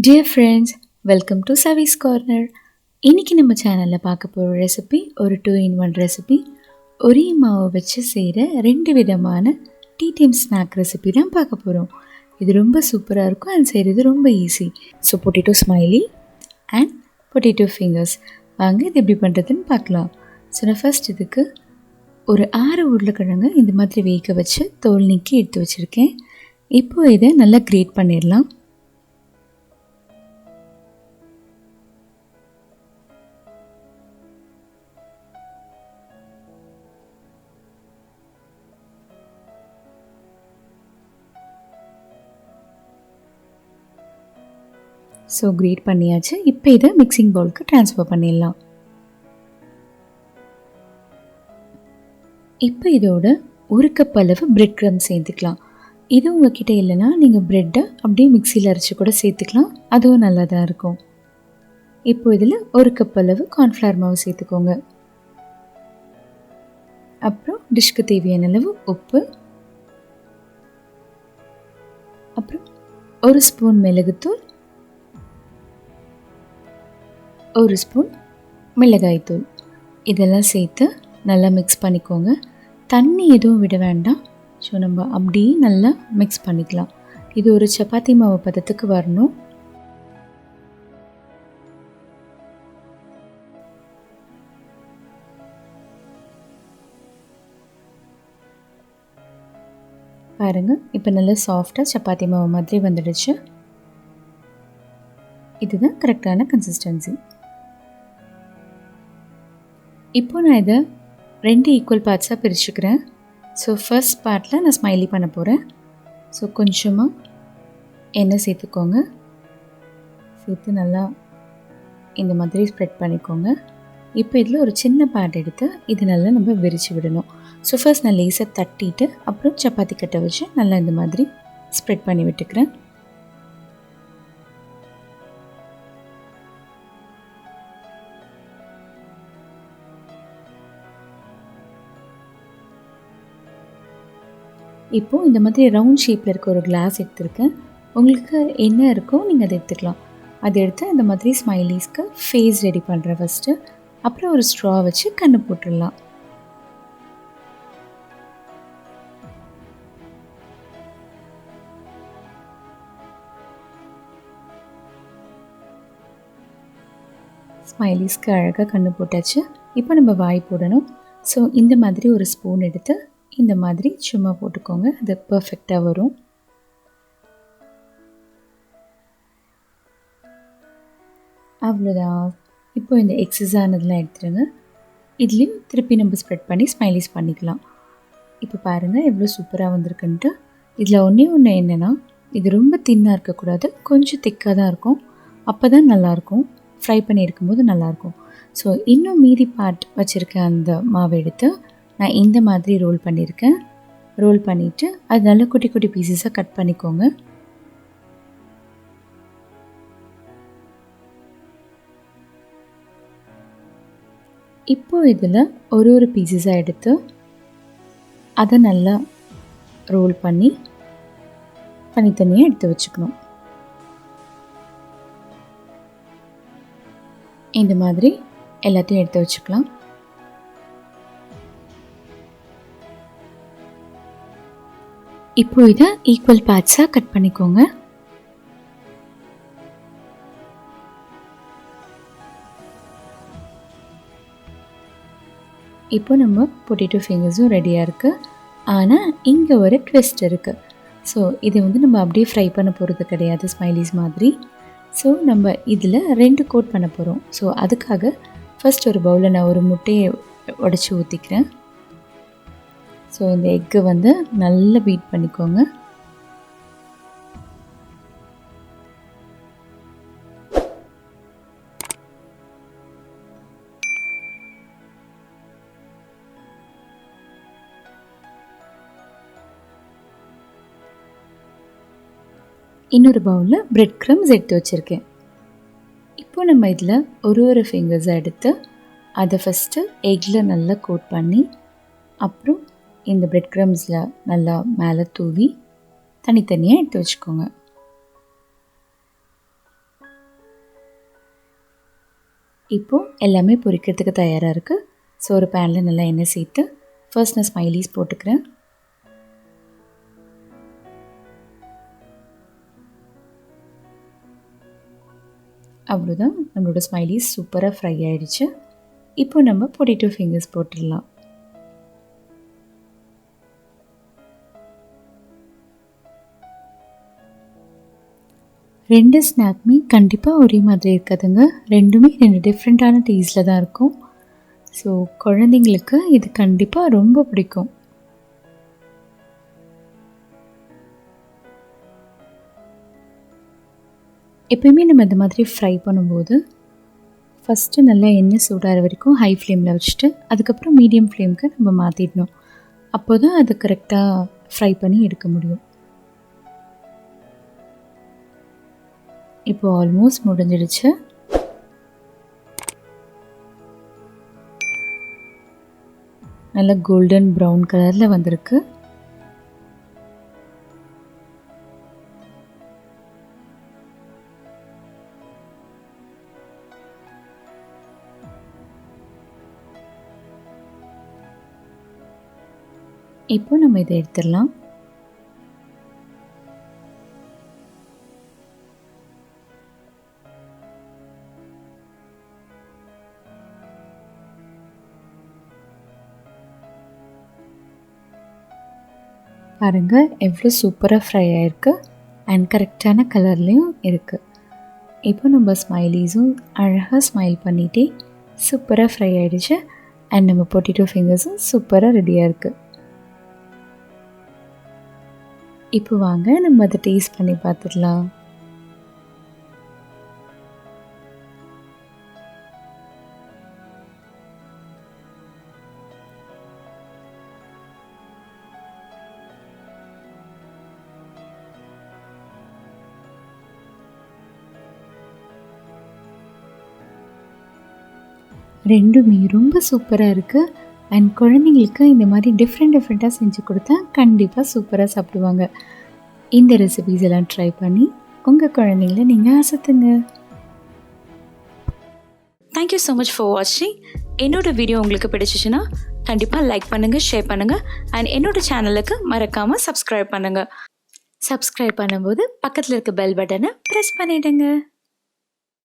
Dear friends, welcome to Savi's Corner. இன்னைக்கு நம்ம சேனலில் பார்க்க போகிற ரெசிபி ஒரு 2-in-1 ரெசிபி. ஒரே மாவை வச்சு செய்கிற 2 விதமான டீ டைம் ஸ்நாக் ரெசிபி தான் பார்க்க போகிறோம். இது ரொம்ப சூப்பராக இருக்கும் அண்ட் செய்கிறது ரொம்ப easy. So potato smiley and potato fingers. வாங்க இது எப்படி பண்ணுறதுன்னு பார்க்கலாம். ஸோ நான் ஃபர்ஸ்ட் இதுக்கு ஒரு 6 உருளைக்கிழங்கு இந்த மாதிரி வேக வச்சு தோல் நீக்கி எடுத்து வச்சுருக்கேன். இப்போது இதை நல்லா கிரேட் பண்ணிடலாம். ஸோ கிரேட் பண்ணியாச்சு. இப்போ இதை மிக்சிங் பவுலுக்கு ட்ரான்ஸ்ஃபர் பண்ணிடலாம். இப்போ இதோட 1 கப் அளவு பிரெட் க்ரம்ஸ் சேர்த்துக்கலாம். இது உங்ககிட்ட இல்லைன்னா நீங்கள் ப்ரெட்டை அப்படியே மிக்சியில் அரைச்சி கூட சேர்த்துக்கலாம், அதுவும் நல்லா தான் இருக்கும். இப்போ இதில் 1 கப் அளவு கார்ன்ஃப்ளவர் மாவு சேர்த்துக்கோங்க. அப்புறம் டிஷ்க்கு தேவையான அளவு உப்பு, அப்புறம் 1 ஸ்பூன் மிளகுத்தூள், 1 ஸ்பூன் மிளகாய்த்தூள், இதெல்லாம் சேர்த்து நல்லா மிக்ஸ் பண்ணிக்கோங்க. தண்ணி எதுவும் விட வேண்டாம். ஸோ நம்ம அப்படியே நல்லா மிக்ஸ் பண்ணிக்கலாம். இது ஒரு சப்பாத்தி மாவு பதத்துக்கு வரணும். பாருங்கள், இப்போ நல்லா சாஃப்டாக சப்பாத்தி மாவு மாதிரி வந்துடுச்சு. இதுதான் கரெக்டான கன்சிஸ்டன்சி. இப்போ நான் இதை 2 ஈக்குவல் பார்ட்ஸாக பிரிச்சுக்கிறேன். ஸோ ஃபர்ஸ்ட் பார்ட்டில் நான் ஸ்மைலி பண்ண போகிறேன். ஸோ கொஞ்சமாக எண்ணெய் சேர்த்துக்கோங்க. சேர்த்து நல்லா இந்த மாதிரி ஸ்ப்ரெட் பண்ணிக்கோங்க. இப்போ இதில் ஒரு சின்ன பார்ட் எடுத்து இது நல்லா நம்ம விரித்து விடணும். ஸோ ஃபர்ஸ்ட் நான் லேசாக தட்டிட்டு அப்புறம் சப்பாத்தி கட்டை வச்சு நல்லா இந்த மாதிரி ஸ்ப்ரெட் பண்ணி விட்டுக்கிறேன். இப்போது இந்த மாதிரி ரவுண்ட் ஷேப்பில் இருக்க ஒரு கிளாஸ் எடுத்துருக்கேன். உங்களுக்கு என்ன இருக்கோ நீங்கள் அதை எடுத்துக்கலாம். அதை எடுத்து இந்த மாதிரி ஸ்மைலீஸ்க்கு ஃபேஸ் ரெடி பண்ணுறேன் ஃபஸ்ட்டு. அப்புறம் ஒரு ஸ்ட்ரா வச்சு கண்ணு போட்டுடலாம். ஸ்மைலீஸ்க்கு அழகாக கண்ணு போட்டாச்சு. இப்போ நம்ம வாய் போடணும். ஸோ இந்த மாதிரி ஒரு ஸ்பூன் எடுத்து இந்த மாதிரி சும்மா போட்டுக்கோங்க, அது பர்ஃபெக்டாக வரும். அவ்வளோதான். இப்போ இந்த எக்ஸஸ் ஆனதெல்லாம் எடுத்துருங்க. இதுலேயும் திருப்பி நம்ம ஸ்ப்ரெட் பண்ணி ஸ்மைலிஸ் பண்ணிக்கலாம். இப்போ பாருங்கள் எவ்வளோ சூப்பராக வந்திருக்குன்ட்டு. இதில் ஒன்று என்னென்னா, இது ரொம்ப தின்னாக இருக்கக்கூடாது, கொஞ்சம் திக்காக தான் இருக்கும். அப்போ தான் நல்லாயிருக்கும், ஃப்ரை பண்ணி இருக்கும்போது நல்லாயிருக்கும். ஸோ இன்னும் மீதி பார்ட் வச்சுருக்க அந்த மாவை எடுத்து நான் இந்த மாதிரி ரோல் பண்ணியிருக்கேன். ரோல் பண்ணிவிட்டு அது நல்லா குட்டி குட்டி பீசஸாக கட் பண்ணிக்கோங்க. இப்போது இதில் ஒரு பீசஸாக எடுத்து அதை நல்லா ரோல் பண்ணி தனித்தனியாக எடுத்து வச்சுக்கணும். இந்த மாதிரி எல்லாத்தையும் எடுத்து வச்சுக்கலாம். இப்போ இதை ஈக்குவல் பார்ட்ஸாக கட் பண்ணிக்கோங்க. இப்போ நம்ம பொட்டேட்டோ ஃபிங்கர்ஸும் ரெடியாக இருக்குது. ஆனால் இங்கே ஒரு ட்விஸ்ட் இருக்குது. ஸோ இதை நம்ம அப்படியே ஃப்ரை பண்ண போகிறது கிடையாது ஸ்மைலிஸ் மாதிரி. ஸோ நம்ம இதில் 2 கோட் பண்ண போகிறோம். ஸோ அதுக்காக ஃபர்ஸ்ட் ஒரு பவுலில் நான் ஒரு முட்டையை உடச்சி ஊற்றிக்கிறேன். ஸோ இந்த எக்கை நல்லா பீட் பண்ணிக்கோங்க. இன்னொரு பவுலில் பிரெட் க்ரம்ஸ் எடுத்து வச்சுருக்கேன். இப்போ நம்ம இதில் ஒரு ஃபிங்கர்ஸை எடுத்து அதை ஃபஸ்ட்டு எக்கில் நல்லா கோட் பண்ணி அப்புறம் இந்த பிரெட் க்ரம்ஸில் நல்லா மேலே தூவி தனித்தனியாக எடுத்து வச்சுக்கோங்க. இப்போது எல்லாமே பொரிக்கிறதுக்கு தயாராக இருக்குது. ஸோ ஒரு பேனில் நல்லா எண்ணெய் சேர்த்து ஃபர்ஸ்ட் நான் ஸ்மைலீஸ் போட்டுக்கிறேன். அவ்வளோதான், நம்மளோட ஸ்மைலீஸ் சூப்பராக ஃப்ரை ஆகிடுச்சு. இப்போ நம்ம பொட்டேட்டோ ஃபிங்கர்ஸ் போட்டுடலாம். ரெண்டு ஸ்நாக்குமே கண்டிப்பாக ஒரே மாதிரி இருக்காதுங்க. ரெண்டுமே 2 டிஃப்ரெண்ட்டான டேஸ்ட்டில் தான் இருக்கும். ஸோ குழந்தைங்களுக்கு இது கண்டிப்பாக ரொம்ப பிடிக்கும். எப்பயுமே நம்ம இந்த மாதிரி ஃப்ரை பண்ணும்போது ஃபஸ்ட்டு நல்லா எண்ணெய் சூடாகிற வரைக்கும் ஹை ஃப்ளேமில் வச்சுட்டு அதுக்கப்புறம் மீடியம் ஃப்ளேமுக்கு நம்ம மாற்றிடணும். அப்போ தான் அது கரெக்டாக ஃப்ரை பண்ணி எடுக்க முடியும். இப்போ ஆல்மோஸ்ட் முடிஞ்சிடுச்சு. நல்லா கோல்டன் ப்ரௌன் கலரில் வந்திருக்கு. இப்போ நம்ம இதை எடுத்துடலாம். பாருங்கள் எவ்வளோ சூப்பராக ஃப்ரை ஆகிருக்கு அண்ட் கரெக்டான கலர்லேயும் இருக்குது. இப்போ நம்ம ஸ்மைலீஸும் அழகாக ஸ்மைல் பண்ணிகிட்டே சூப்பராக ஃப்ரை ஆகிடுச்சு. அண்ட் நம்ம பொட்டேட்டோ ஃபிங்கர்ஸும் சூப்பராக ரெடியாக இருக்குது. இப்போ வாங்க நம்ம அதை டேஸ்ட் பண்ணி பார்த்துடலாம். ரெண்டுமே ரொம்ப சூப்பராக இருக்குது. அண்ட் குழந்தைங்களுக்கு இந்த மாதிரி டிஃப்ரெண்ட்டாக செஞ்சு கொடுத்தா கண்டிப்பாக சூப்பராக சாப்பிடுவாங்க. இந்த ரெசிபீஸ் எல்லாம் ட்ரை பண்ணி உங்கள் குழந்தைங்கள நீங்கள் அசத்துங்க. தேங்க்யூ ஸோ மச் ஃபார் வாட்சிங். என்னோடய வீடியோ உங்களுக்கு பிடிச்சிச்சுன்னா கண்டிப்பாக லைக் பண்ணுங்கள், ஷேர் பண்ணுங்கள் அண்ட் என்னோடய சேனலுக்கு மறக்காமல் சப்ஸ்கிரைப் பண்ணுங்கள். சப்ஸ்கிரைப் பண்ணும்போது பக்கத்தில் இருக்க பெல் பட்டனை ப்ரெஸ் பண்ணிவிடுங்க.